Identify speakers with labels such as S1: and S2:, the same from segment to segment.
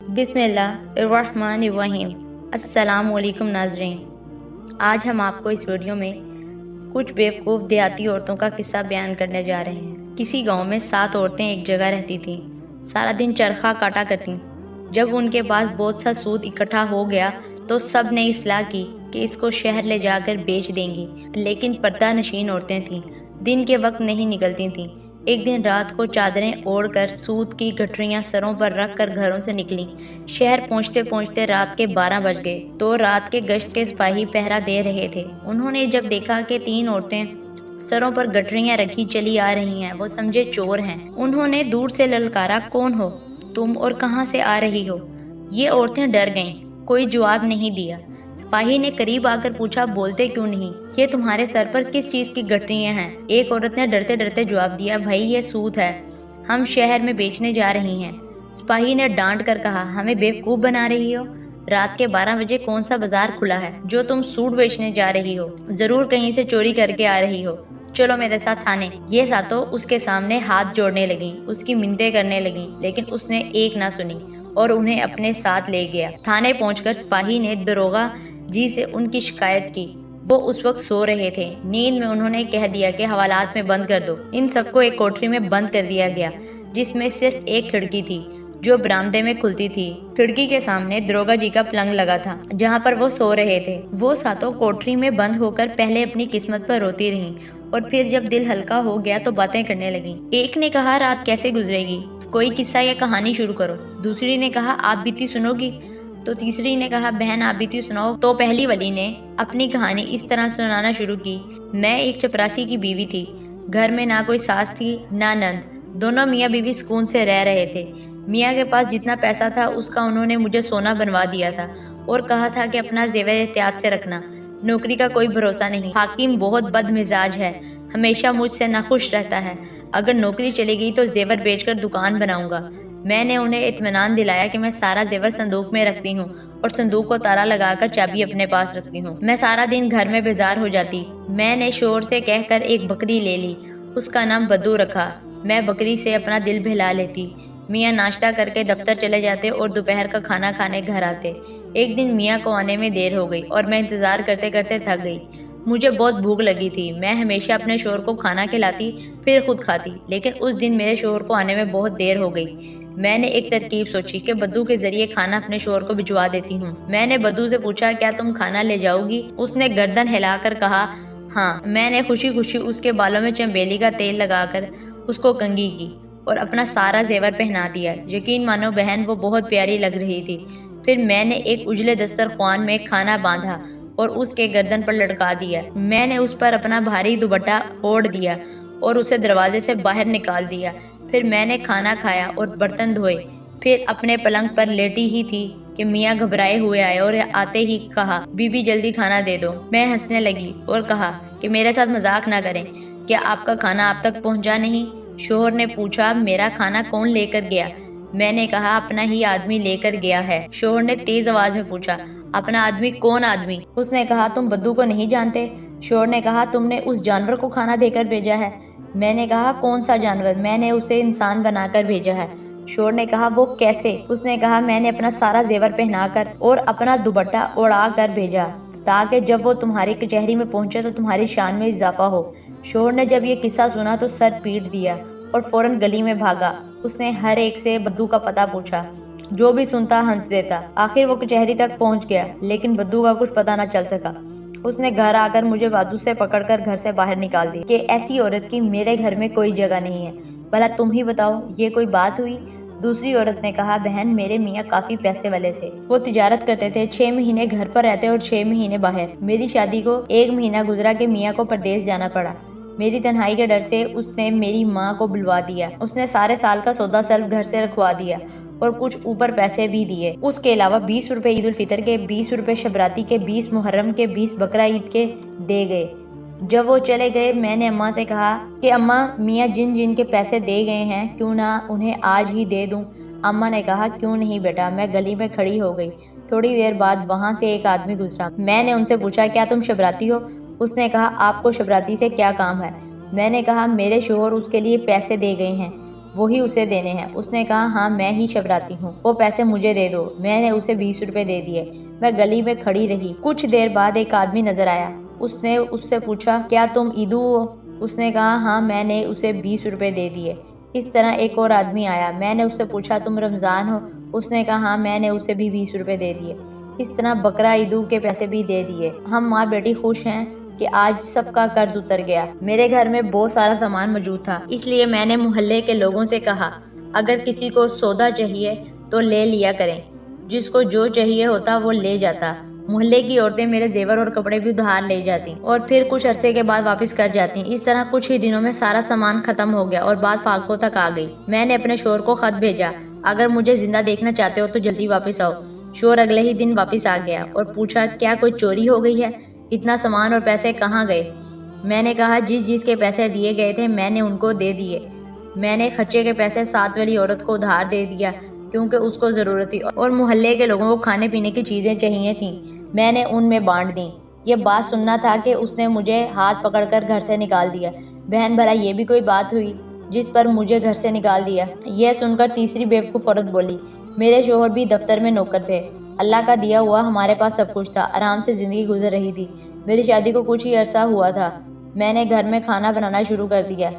S1: بسم اللہ الرحمن الرحیم۔ السلام علیکم ناظرین، آج ہم آپ کو اس ویڈیو میں کچھ بیوقوف دیہاتی عورتوں کا قصہ بیان کرنے جا رہے ہیں۔ کسی گاؤں میں 7 عورتیں ایک جگہ رہتی تھیں، سارا دن چرخہ کاٹا کرتیں۔ جب ان کے پاس بہت سا سود اکٹھا ہو گیا تو سب نے اصلاح کی کہ اس کو شہر لے جا کر بیچ دیں گی، لیکن پردہ نشین عورتیں تھیں، دن کے وقت نہیں نکلتی تھیں۔ ایک دن رات کو چادریں اوڑھ کر سود کی گٹھریاں سروں پر رکھ کر گھروں سے نکلیں۔ شہر پہنچتے پہنچتے رات کے 12 بج گئے تو رات کے گشت کے سپاہی پہرا دے رہے تھے۔ انہوں نے جب دیکھا کہ 3 عورتیں سروں پر گٹریاں رکھی چلی آ رہی ہیں، وہ سمجھے چور ہیں۔ انہوں نے دور سے للکارا، کون ہو تم اور کہاں سے آ رہی ہو؟ یہ عورتیں ڈر گئیں، کوئی جواب نہیں دیا۔ سپاہی نے قریب آ کر پوچھا، بولتے کیوں نہیں؟ یہ تمہارے سر پر کس چیز کی گٹریاں ہیں؟ ایک عورت نے ڈرتے ڈرتے جواب دیا، بھائی یہ سود ہے، ہم شہر میں بیچنے جا رہی ہیں۔ سپاہی نے ڈانٹ کر کہا، ہمیں بیوقوف بنا رہی ہو؟ رات کے 12 بجے کون سا بازار کھلا ہے جو تم سوٹ بیچنے جا رہی ہو؟ ضرور کہیں سے چوری کر کے آ رہی ہو، چلو میرے ساتھ تھانے۔ یہ ساتوں اس کے سامنے ہاتھ جوڑنے لگیں، اس کی منتیں کرنے لگیں، لیکن اس نے ایک نہ سنی اور انہیں اپنے ساتھ لے گیا۔ تھانے پہنچ کر سپاہی نے داروغہ جی سے ان کی شکایت کی۔ وہ اس وقت سو رہے تھے۔ نیند میں انہوں نے کہہ دیا کہ حوالات میں بند کر دو۔ ان سب کو ایک کوٹری میں بند کر دیا گیا جس میں صرف ایک کھڑکی تھی جو برآمدے میں کھلتی تھی۔ کھڑکی کے سامنے داروغہ جی کا پلنگ لگا تھا جہاں پر وہ سو رہے تھے۔ وہ ساتوں کوٹری میں بند ہو کر پہلے اپنی قسمت پر روتی رہیں اور پھر جب دل ہلکا ہو گیا تو باتیں کرنے لگیں۔ ایک نے کہا، رات کیسے گزرے گی؟ کوئی قصہ یا کہانی شروع کرو۔ دوسری نے کہا، آپ بیتی سنو گی؟ تو تیسری نے کہا، بہن آپ بیتی سناؤ۔ تو پہلی والی نے اپنی کہانی اس طرح سنانا شروع کی، میں ایک چپراسی کی بیوی تھی، گھر میں نہ کوئی ساس تھی نہ نند، دونوں میاں بیوی سکون سے رہ رہے تھے۔ میاں کے پاس جتنا پیسہ تھا اس کا انہوں نے مجھے سونا بنوا دیا تھا اور کہا تھا کہ اپنا زیور احتیاط سے رکھنا، نوکری کا کوئی بھروسہ نہیں، حاکم بہت بد مزاج ہے، ہمیشہ مجھ سے ناخوش رہتا ہے، اگر نوکری چلی گئی تو زیور بیچ کر دکان بناؤں گا۔ میں نے انہیں اطمینان دلایا کہ میں سارا زیور صندوق میں رکھتی ہوں اور صندوق کو تالا لگا کر چابی اپنے پاس رکھتی ہوں۔ میں سارا دن گھر میں بیزار ہو جاتی۔ میں نے شوہر سے کہہ کر ایک بکری لے لی، اس کا نام بدو رکھا۔ میں بکری سے اپنا دل بہلا لیتی۔ میاں ناشتہ کر کے دفتر چلے جاتے اور دوپہر کا کھانا کھانے گھر آتے۔ ایک دن میاں کو آنے میں دیر ہو گئی اور میں انتظار کرتے کرتے تھک گئی۔ مجھے بہت بھوک لگی تھی۔ میں ہمیشہ اپنے شوہر کو کھانا کھلاتی پھر خود کھاتی، لیکن اس دن میرے شوہر کو آنے میں بہت دیر ہو گئی۔ میں نے ایک ترکیب سوچی کہ بدو کے ذریعے کھانا اپنے شوہر کو بھجوا دیتی ہوں۔ میں نے بدو سے پوچھا، کیا تم کھانا لے جاؤ گی؟ اس نے گردن ہلا کر کہا، ہاں۔ میں نے خوشی خوشی اس کے بالوں میں چنبیلی کا تیل لگا کر اس کو کنگھی کی اور اپنا سارا زیور پہنا دیا۔ یقین مانو بہن، وہ بہت پیاری لگ رہی تھی۔ پھر میں نے ایک اجلے دسترخوان میں کھانا باندھا اور اس کے گردن پر لٹکا دیا۔ میں نے اس پر اپنا بھاری دوپٹہ اوڑھ دیا اور اسے دروازے سے باہر نکال دیا۔ پھر میں نے کھانا کھایا اور برتن دھوئے، پھر اپنے پلنگ پر لیٹی ہی تھی کہ میاں گھبرائے ہوئے آئے اور آتے ہی کہا، بی بی جلدی کھانا دے دو۔ میں ہنسنے لگی اور کہا کہ میرے ساتھ مذاق نہ کریں، کیا آپ کا کھانا آپ تک پہنچا نہیں؟ شوہر نے پوچھا، میرا کھانا کون لے کر گیا؟ میں نے کہا، اپنا ہی آدمی لے کر گیا ہے۔ شوہر نے تیز آواز میں پوچھا، اپنا آدمی؟ کون آدمی؟ اس نے کہا، تم بدو کو نہیں جانتے؟ شوہر نے کہا، تم نے اس جانور کو کھانا دے کر بھیجا ہے؟ میں نے کہا، کون سا جانور؟ میں نے اسے انسان بنا کر بھیجا ہے۔ شوہر نے کہا، وہ کیسے؟ اس نے کہا، میں نے اپنا سارا زیور پہنا کر اور اپنا دوپٹہ اڑا کر بھیجا تاکہ جب وہ تمہاری کچہری میں پہنچے تو تمہاری شان میں اضافہ ہو۔ شوہر نے جب یہ قصہ سنا تو سر پیٹ دیا اور فوراً گلی میں بھاگا۔ اس نے ہر ایک سے بدو کا پتہ پوچھا، جو بھی سنتا ہنس دیتا۔ آخر وہ کچہری تک پہنچ گیا لیکن بدو کا کچھ پتہ نہ چل سکا۔ اس نے گھر آ کر مجھے بازو سے پکڑ کر گھر سے باہر نکال دی کہ ایسی عورت کی میرے گھر میں کوئی جگہ نہیں ہے، بھلا تم ہی بتاؤ، یہ کوئی بات ہوئی؟ دوسری عورت نے کہا، بہن میرے میاں کافی پیسے والے تھے، وہ تجارت کرتے تھے، 6 مہینے گھر پر رہتے اور 6 مہینے باہر۔ میری شادی کو 1 مہینہ گزرا کہ میاں کو پردیس جانا پڑا۔ میری تنہائی کے ڈر سے اس نے میری ماں کو بلوا دیا۔ اس نے سارے سال کا سودا سلف گھر سے رکھوا دیا اور کچھ اوپر پیسے بھی دیے۔ اس کے علاوہ 20 روپے عید الفطر کے، 20 روپے شبراتی کے، 20 محرم کے، 20 بقرہ عید کے دے گئے۔ جب وہ چلے گئے میں نے اماں سے کہا کہ اماں، میاں جن جن کے پیسے دے گئے ہیں کیوں نہ انہیں آج ہی دے دوں؟ اماں نے کہا، کیوں نہیں بیٹا۔ میں گلی میں کھڑی ہو گئی۔ تھوڑی دیر بعد وہاں سے ایک آدمی گزرا۔ میں نے ان سے پوچھا، کیا تم شبراتی ہو؟ اس نے کہا، آپ کو شبراتی سے کیا کام ہے؟ میں نے کہا، میرے شوہر اس کے لیے پیسے دے گئے ہیں، وہی اسے دینے ہیں۔ اس نے کہا ہاں میں ہی شبراتی ہوں، وہ پیسے مجھے دے دو۔ میں نے اسے 20 روپے دے دیے۔ میں گلی میں کھڑی رہی۔ کچھ دیر بعد ایک آدمی نظر آیا۔ اس نے اس سے پوچھا کیا تم ایدو ہو؟ اس نے کہا ہاں، میں نے اسے 20 روپے دے دیے۔ اس طرح ایک اور آدمی آیا۔ میں نے اس سے پوچھا تم رمضان ہو؟ اس نے کہا ہاں، میں نے اسے بھی 20 روپے دے دیے۔ اس طرح بقرہ عیدو کے پیسے بھی دے دیے۔ ہم ماں بیٹی خوش ہیں کہ آج سب کا قرض اتر گیا۔ میرے گھر میں بہت سارا سامان موجود تھا، اس لیے میں نے محلے کے لوگوں سے کہا اگر کسی کو سودا چاہیے تو لے لیا کریں، جس کو جو چاہیے ہوتا وہ لے جاتا۔ محلے کی عورتیں میرے زیور اور کپڑے بھی ادھار لے جاتی اور پھر کچھ عرصے کے بعد واپس کر جاتی۔ اس طرح کچھ ہی دنوں میں سارا سامان ختم ہو گیا اور بات فاقوں تک آ گئی۔ میں نے اپنے شوہر کو خط بھیجا اگر مجھے زندہ دیکھنا چاہتے ہو تو جلدی واپس آؤ۔ شوہر اگلے ہی دن واپس آ گیا اور پوچھا کیا کوئی چوری ہو گئی ہے؟ اتنا سامان اور پیسے کہاں گئے؟ میں نے کہا جس کے پیسے دیے گئے تھے میں نے ان کو دے دیے۔ میں نے خرچے کے پیسے ساتھ والی عورت کو ادھار دے دیا کیونکہ اس کو ضرورت تھی اور محلے کے لوگوں کو کھانے پینے کی چیزیں چاہیے تھیں، میں نے ان میں بانٹ دیں۔ یہ بات سننا تھا کہ اس نے مجھے ہاتھ پکڑ کر گھر سے نکال دیا۔ بہن بھلا یہ بھی کوئی بات ہوئی جس پر مجھے گھر سے نکال دیا؟ یہ سن کر تیسری بیوقوف عورت بولی میرے شوہر بھی دفتر میں نوکر تھے، اللہ کا دیا ہوا ہمارے پاس سب کچھ تھا، آرام سے زندگی گزر رہی تھی۔ میری شادی کو کچھ ہی عرصہ ہوا تھا، میں نے گھر میں کھانا بنانا شروع کر دیا۔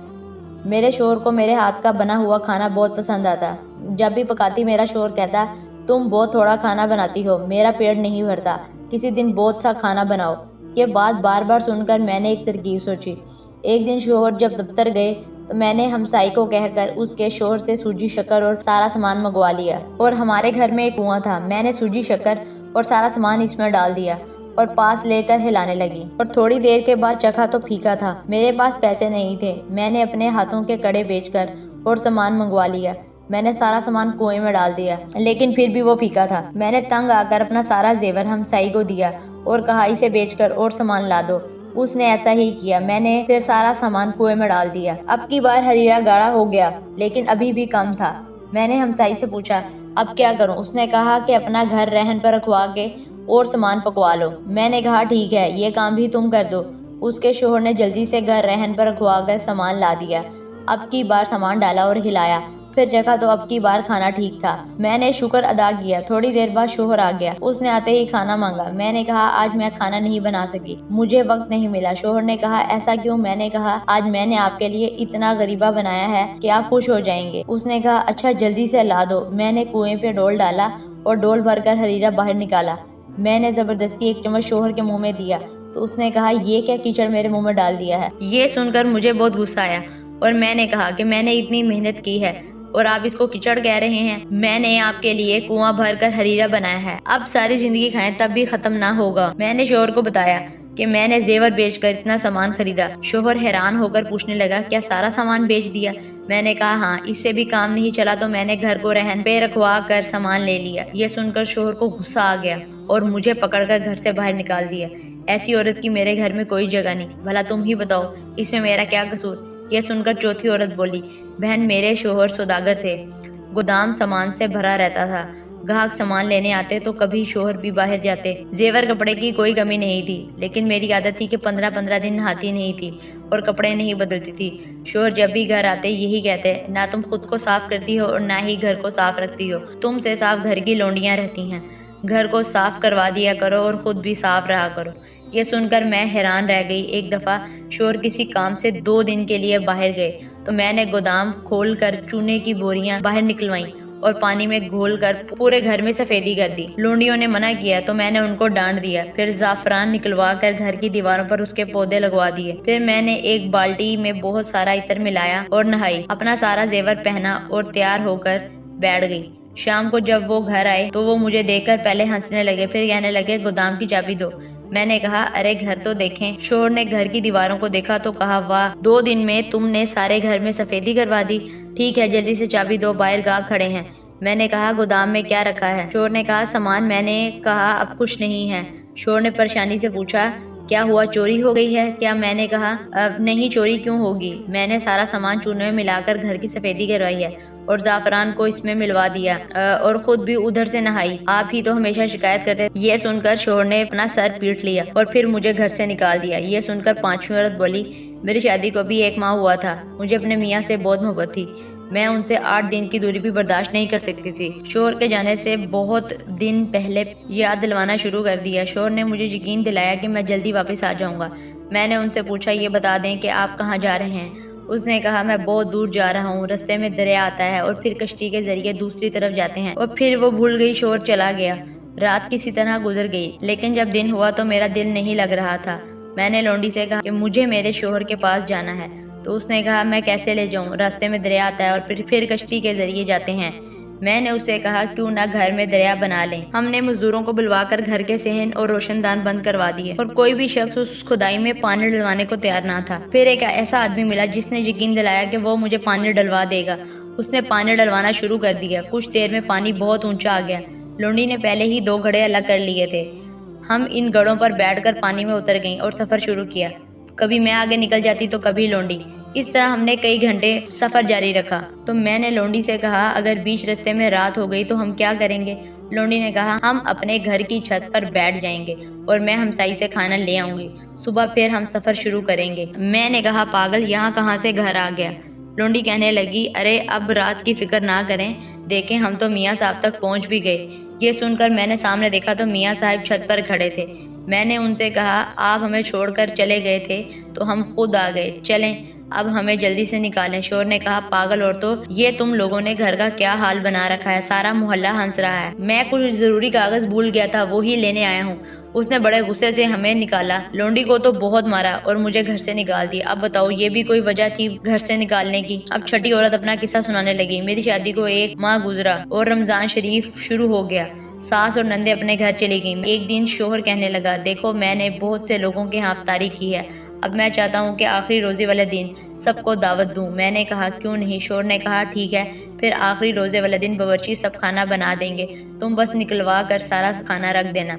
S1: میرے شوہر کو میرے ہاتھ کا بنا ہوا کھانا بہت پسند آتا۔ جب بھی پکاتی میرا شوہر کہتا تم بہت تھوڑا کھانا بناتی ہو، میرا پیٹ نہیں بھرتا، کسی دن بہت سا کھانا بناؤ۔ یہ بات بار بار سن کر میں نے ایک ترکیب سوچی۔ ایک دن شوہر جب دفتر گئے تو میں نے ہمسائی کو کہہ کر اس کے شوہر سے سوجی شکر اور سارا سامان منگوا لیا، اور ہمارے گھر میں ایک کنواں تھا، میں نے سوجی شکر اور سارا سامان اس میں ڈال دیا اور پاس لے کر ہلانے لگی، اور تھوڑی دیر کے بعد چکھا تو پھیکا تھا۔ میرے پاس پیسے نہیں تھے، میں نے اپنے ہاتھوں کے کڑے بیچ کر اور سامان منگوا لیا۔ میں نے سارا سامان کنویں میں ڈال دیا لیکن پھر بھی وہ پھیکا تھا۔ میں نے تنگ آ کر اپنا سارا زیور ہمسائی کو دیا اور کہا اسے بیچ کر اور سامان لا دو۔ اس نے ایسا ہی کیا۔ میں نے پھر سارا سامان کنویں میں ڈال دیا۔ اب کی بار ہریرا گاڑھا ہو گیا لیکن ابھی بھی کم تھا۔ میں نے ہمسائی سے پوچھا اب کیا کروں؟ اس نے کہا کہ اپنا گھر رہن پر رکھوا کے اور سامان پکوا لو۔ میں نے کہا ٹھیک ہے، یہ کام بھی تم کر دو۔ اس کے شوہر نے جلدی سے گھر رہن پر رکھوا کر سامان لا دیا۔ اب کی بار سامان ڈالا اور ہلایا، پھر چکھا تو اب کی بار کھانا ٹھیک تھا۔ میں نے شکر ادا کیا۔ تھوڑی دیر بعد شوہر آ گیا۔ اس نے آتے ہی کھانا مانگا۔ میں نے کہا آج میں کھانا نہیں بنا سکی، مجھے وقت نہیں ملا۔ شوہر نے کہا ایسا کیوں؟ میں نے کہا آج میں نے آپ کے لیے اتنا غریبہ بنایا ہے کہ آپ خوش ہو جائیں گے۔ اس نے کہا اچھا جلدی سے لا دو۔ میں نے کنویں پہ ڈول ڈالا اور ڈول بھر کر ہریرا باہر نکالا۔ میں نے زبردستی ایک چمچ شوہر کے منہ میں دیا تو اس نے کہا یہ کیا کیچڑ میرے منہ میں ڈال دیا ہے؟ یہ سن کر مجھے بہت غصہ آیا اور میں نے کہا کہ میں نے اتنی محنت کی ہے اور آپ اس کو کیچڑ کہہ رہے ہیں؟ میں نے آپ کے لیے کنواں بھر کر ہریرا بنایا ہے، اب ساری زندگی کھائیں تب بھی ختم نہ ہوگا۔ میں نے شوہر کو بتایا کہ میں نے زیور بیچ کر اتنا سامان خریدا۔ شوہر حیران ہو کر پوچھنے لگا کیا سارا سامان بیچ دیا؟ میں نے کہا ہاں، اس سے بھی کام نہیں چلا تو میں نے گھر کو رہن پہ رکھوا کر سامان لے لیا۔ یہ سن کر شوہر کو غصہ آ گیا اور مجھے پکڑ کر گھر سے باہر نکال دیا۔ ایسی عورت کی میرے گھر میں کوئی جگہ نہیں، بھلا تم ہی بتاؤ اس میں میرا کیا قصور؟ یہ سن کر چوتھی عورت بولی بہن میرے شوہر سوداگر تھے، گودام سامان سے بھرا رہتا تھا، گاہک سامان لینے آتے تو کبھی شوہر بھی باہر جاتے۔ زیور کپڑے کی کوئی کمی نہیں تھی لیکن میری عادت تھی کہ 15 دن نہاتی نہیں تھی اور کپڑے نہیں بدلتی تھی۔ شوہر جب بھی گھر آتے یہی کہتے نہ تم خود کو صاف کرتی ہو اور نہ ہی گھر کو صاف رکھتی ہو، تم سے صاف گھر کی لونڈیاں رہتی ہیں، گھر کو صاف کروا دیا کرو اور خود بھی صاف رہا کرو۔ یہ سن کر میں حیران رہ گئی۔ ایک دفعہ شوہر کسی کام سے 2 دن کے لیے باہر گئے تو میں نے گودام کھول کر چونے کی بوریاں باہر نکلوائیں اور پانی میں گھول کر پورے گھر میں سفیدی کر دی۔ لونڈیوں نے منع کیا تو میں نے ان کو ڈانٹ دیا، پھر زعفران نکلوا کر گھر کی دیواروں پر اس کے پودے لگوا دیے۔ پھر میں نے ایک بالٹی میں بہت سارا عطر ملایا اور نہائی، اپنا سارا زیور پہنا اور تیار ہو کر بیٹھ گئی۔ شام کو جب وہ گھر آئے تو وہ مجھے دیکھ کر پہلے ہنسنے لگے، پھر کہنے لگے گودام کی چابی دو۔ میں نے کہا ارے گھر تو دیکھیں۔ شوہر نے گھر کی دیواروں کو دیکھا تو کہا واہ، 2 دن میں تم نے سارے گھر میں سفیدی کروا دی، ٹھیک ہے جلدی سے چابی دو، باہر گاہک کھڑے ہیں۔ میں نے کہا گودام میں کیا رکھا ہے؟ شوہر نے کہا سامان۔ میں نے کہا اب کچھ نہیں ہے۔ شوہر نے پریشانی سے پوچھا کیا ہوا، چوری ہو گئی ہے کیا؟ میں نے کہا نہیں، چوری کیوں ہوگی، میں نے سارا سامان چونے میں ملا کر گھر کی سفیدی کروائی ہے اور زعفران کو اس میں ملوا دیا اور خود بھی ادھر سے نہائی، آپ ہی تو ہمیشہ شکایت کرتے۔ یہ سن کر شوہر نے اپنا سر پیٹ لیا اور پھر مجھے گھر سے نکال دیا۔ یہ سن کر 5ویں عورت بولی میری شادی کو بھی 1 ماہ ہوا تھا، مجھے اپنے میاں سے بہت محبت تھی، میں ان سے 8 دن کی دوری بھی برداشت نہیں کر سکتی تھی۔ شوہر کے جانے سے بہت دن پہلے یاد دلوانا شروع کر دیا۔ شوہر نے مجھے یقین دلایا کہ میں جلدی واپس آ جاؤں گا۔ میں نے ان سے پوچھا یہ بتا دیں کہ آپ کہاں جا رہے ہیں؟ اس نے کہا میں بہت دور جا رہا ہوں، رستے میں دریا آتا ہے اور پھر کشتی کے ذریعے دوسری طرف جاتے ہیں۔ اور پھر وہ بھول گئی، شوہر چلا گیا۔ رات کسی طرح گزر گئی، لیکن جب دن ہوا تو میرا دل نہیں لگ رہا تھا۔ میں نے لونڈی سے کہا کہ مجھے میرے شوہر کے پاس جانا ہے، تو اس نے کہا میں کیسے لے جاؤں، راستے میں دریا آتا ہے اور پھر کشتی کے ذریعے جاتے ہیں۔ میں نے اسے کہا کیوں نہ گھر میں دریا بنا لیں۔ ہم نے مزدوروں کو بلوا کر گھر کے صحن اور روشن دان بند کروا دیے، اور کوئی بھی شخص اس کھدائی میں پانی ڈلوانے کو تیار نہ تھا۔ پھر ایک ایسا آدمی ملا جس نے یقین دلایا کہ وہ مجھے پانی ڈلوا دے گا۔ اس نے پانی ڈلوانا شروع کر دیا۔ کچھ دیر میں پانی بہت اونچا آ گیا۔ لونڈی نے پہلے ہی 2 گھڑے الگ کر لیے تھے۔ ہم ان گھڑوں پر بیٹھ کر پانی میں اتر گئیں اور سفر شروع کیا۔ کبھی میں آگے نکل جاتی تو کبھی لونڈی۔ اس طرح ہم نے کئی گھنٹے سفر جاری رکھا۔ تو میں نے لونڈی سے کہا اگر بیچ رستے میں رات ہو گئی تو ہم کیا کریں گے؟ لونڈی نے کہا ہم اپنے گھر کی چھت پر بیٹھ جائیں گے اور میں ہمسائی سے کھانا لے آؤں گی، صبح پھر ہم سفر شروع کریں گے۔ میں نے کہا پاگل، یہاں کہاں سے گھر آ گیا؟ لونڈی کہنے لگی ارے اب رات کی فکر نہ کریں، دیکھیں ہم تو میاں صاحب تک پہنچ بھی گئے۔ یہ سن کر میں نے سامنے دیکھا تو میاں صاحب چھت پر کھڑے تھے۔ میں نے ان سے کہا آپ ہمیں چھوڑ کر چلے گئے تھے تو ہم خود آ گئے، چلیں اب ہمیں جلدی سے نکالیں۔ شوہر نے کہا پاگل عورتوں، یہ تم لوگوں نے گھر کا کیا حال بنا رکھا ہے، سارا محلہ ہنس رہا ہے۔ میں کچھ ضروری کاغذ بھول گیا تھا، وہی لینے آیا ہوں۔ اس نے بڑے غصے سے ہمیں نکالا، لونڈی کو تو بہت مارا اور مجھے گھر سے نکال دیا۔ اب بتاؤ یہ بھی کوئی وجہ تھی گھر سے نکالنے کی؟ اب چھٹی عورت اپنا قصہ سنانے لگی۔ میری شادی کو 1 ماہ گزرا اور رمضان شریف شروع ہو گیا۔ ساس اور نندے اپنے گھر چلی گئیں۔ ایک دن شوہر کہنے لگا دیکھو میں نے بہت سے لوگوں کے ہاں افطاری کی ہے، اب میں چاہتا ہوں کہ آخری روزے والے دن سب کو دعوت دوں۔ میں نے کہا کیوں نہیں؟ شوہر نے کہا ٹھیک ہے، پھر آخری روزے والے دن باورچی سب کھانا بنا دیں گے، تم بس نکلوا کر سارا کھانا رکھ دینا۔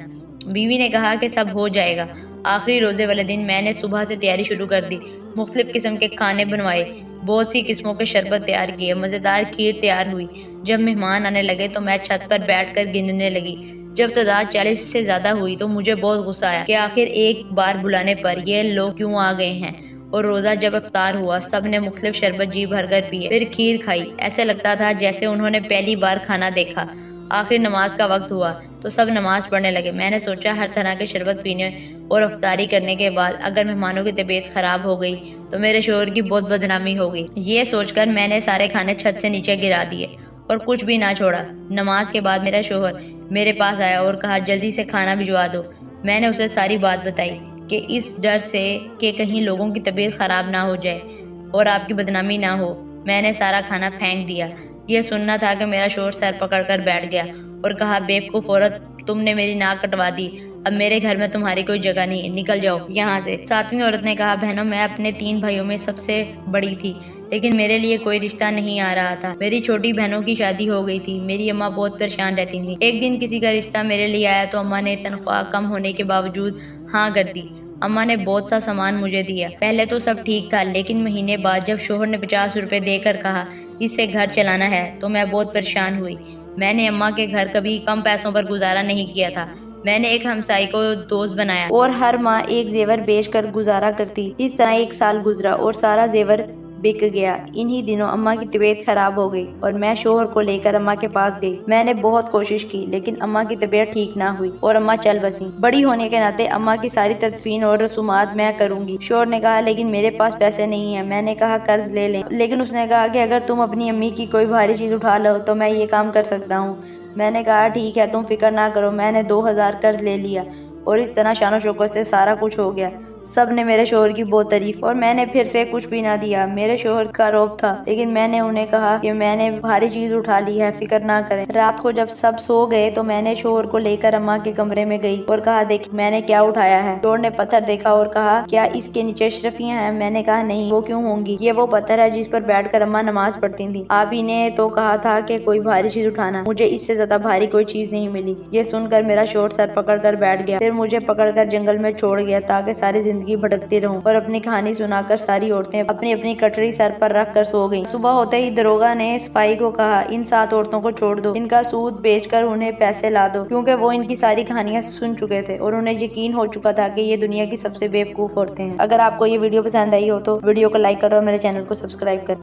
S1: بیوی نے کہا کہ سب ہو جائے گا۔ آخری روزے والے دن میں نے صبح سے تیاری شروع کر دی، مختلف قسم کے کھانے بنوائے، بہت سی قسموں کے شربت تیار کیے، مزیدار کھیر تیار ہوئی۔ جب مہمان آنے لگے تو میں چھت پر بیٹھ کر گننے لگی۔ جب تعداد 40 سے زیادہ ہوئی تو مجھے بہت غصہ آیا کہ آخر ایک بار بلانے پر یہ لوگ کیوں آ گئے ہیں۔ اور روزہ جب افطار ہوا سب نے مختلف شربت جی بھر کر پیے، پھر کھیر کھائی، ایسے لگتا تھا جیسے انہوں نے پہلی بار کھانا دیکھا۔ آخر نماز کا وقت ہوا تو سب نماز پڑھنے لگے۔ میں نے سوچا ہر طرح کے شربت پینے اور افطاری کرنے کے بعد اگر مہمانوں کی طبیعت خراب ہو گئی تو میرے شوہر کی بہت بدنامی ہوگی۔ یہ سوچ کر میں نے سارے کھانے چھت سے نیچے گرا دیے اور کچھ بھی نہ چھوڑا۔ نماز کے بعد میرا شوہر میرے پاس آیا اور کہا جلدی سے کھانا بھجوا دو۔ میں نے اسے ساری بات بتائی کہ اس ڈر سے کہ کہیں لوگوں کی طبیعت خراب نہ ہو جائے اور آپ کی بدنامی نہ ہو، میں نے سارا کھانا پھینک دیا۔ یہ سننا تھا کہ میرا شوہر سر پکڑ کر بیٹھ گیا اور کہا بیوقوف عورت، تم نے میری ناک کٹوا دی، اب میرے گھر میں تمہاری کوئی جگہ نہیں، نکل جاؤ یہاں سے۔ 7ویں عورت نے کہا بہنوں میں اپنے 3 بھائیوں میں سب سے بڑی تھی، لیکن میرے لیے کوئی رشتہ نہیں آ رہا تھا۔ میری چھوٹی بہنوں کی شادی ہو گئی تھی، میری اماں بہت پریشان رہتی تھیں۔ ایک دن کسی کا رشتہ میرے لیے آیا تو اماں نے تنخواہ کم ہونے کے باوجود ہاں کر دی۔ اماں نے بہت سا سامان مجھے دیا۔ پہلے تو سب ٹھیک تھا، لیکن مہینے بعد جب شوہر نے 50 روپے دے کر کہا اس سے گھر چلانا ہے تو میں بہت پریشان ہوئی۔ میں نے اماں کے گھر کبھی کم پیسوں پر گزارا نہیں کیا تھا۔ میں نے ایک ہمسائی کو دوست بنایا اور ہر ماہ ایک زیور بیچ کر گزارا کرتی۔ اس طرح 1 سال گزرا اور سارا زیور بک گیا۔ انہی دنوں اماں کی طبیعت خراب ہو گئی اور میں شوہر کو لے کر اماں کے پاس گئی۔ میں نے بہت کوشش کی لیکن اماں کی طبیعت ٹھیک نہ ہوئی اور اماں چل بسیں۔ بڑی ہونے کے ناطے اماں کی ساری تدفین اور رسومات میں کروں گی۔ شوہر نے کہا لیکن میرے پاس پیسے نہیں ہیں۔ میں نے کہا قرض لے لیں، لیکن اس نے کہا کہ اگر تم اپنی امی کی کوئی بھاری چیز اٹھا لو تو میں یہ کام کر سکتا ہوں۔ میں نے کہا ٹھیک ہے تم فکر نہ کرو۔ میں نے 2000 قرض لے لیا اور اس طرح شان و شوکت سے سارا کچھ ہو گیا۔ سب نے میرے شوہر کی بہت تعریف اور میں نے پھر سے کچھ بھی نہ دیا۔ میرے شوہر کا روب تھا لیکن میں نے انہیں کہا کہ میں نے بھاری چیز اٹھا لی ہے، فکر نہ کریں۔ رات کو جب سب سو گئے تو میں نے شوہر کو لے کر اماں کے کمرے میں گئی اور کہا دیکھ میں نے کیا اٹھایا ہے۔ شوہر نے پتھر دیکھا اور کہا کیا اس کے نیچے اشرفیاں ہیں؟ میں نے کہا نہیں، وہ کیوں ہوں گی، یہ وہ پتھر ہے جس پر بیٹھ کر اماں نماز پڑھتی تھیں۔ آپ ہی نے تو کہا تھا کہ کوئی بھاری چیز اٹھانا، مجھے اس سے زیادہ بھاری کوئی چیز نہیں ملی۔ یہ سن کر میرا شوہر سر پکڑ کر بیٹھ گیا، پھر مجھے پکڑ کر جنگل میں چھوڑ گیا تاکہ ساری زندگی بھٹکتی رہوں اور اپنی کہانی سنا کر ساری عورتیں اپنی اپنی کٹری سر پر رکھ کر سو گئیں۔ صبح ہوتے ہی داروغہ نے سپاہی کو کہا ان 7 عورتوں کو چھوڑ دو، ان کا سود بیچ کر انہیں پیسے لا دو، کیونکہ وہ ان کی ساری کہانیاں سن چکے تھے اور انہیں یقین ہو چکا تھا کہ یہ دنیا کی سب سے بیوقوف عورتیں ہیں۔ اگر آپ کو یہ ویڈیو پسند آئی ہو تو ویڈیو کو لائک کرو اور میرے چینل کو سبسکرائب کرو۔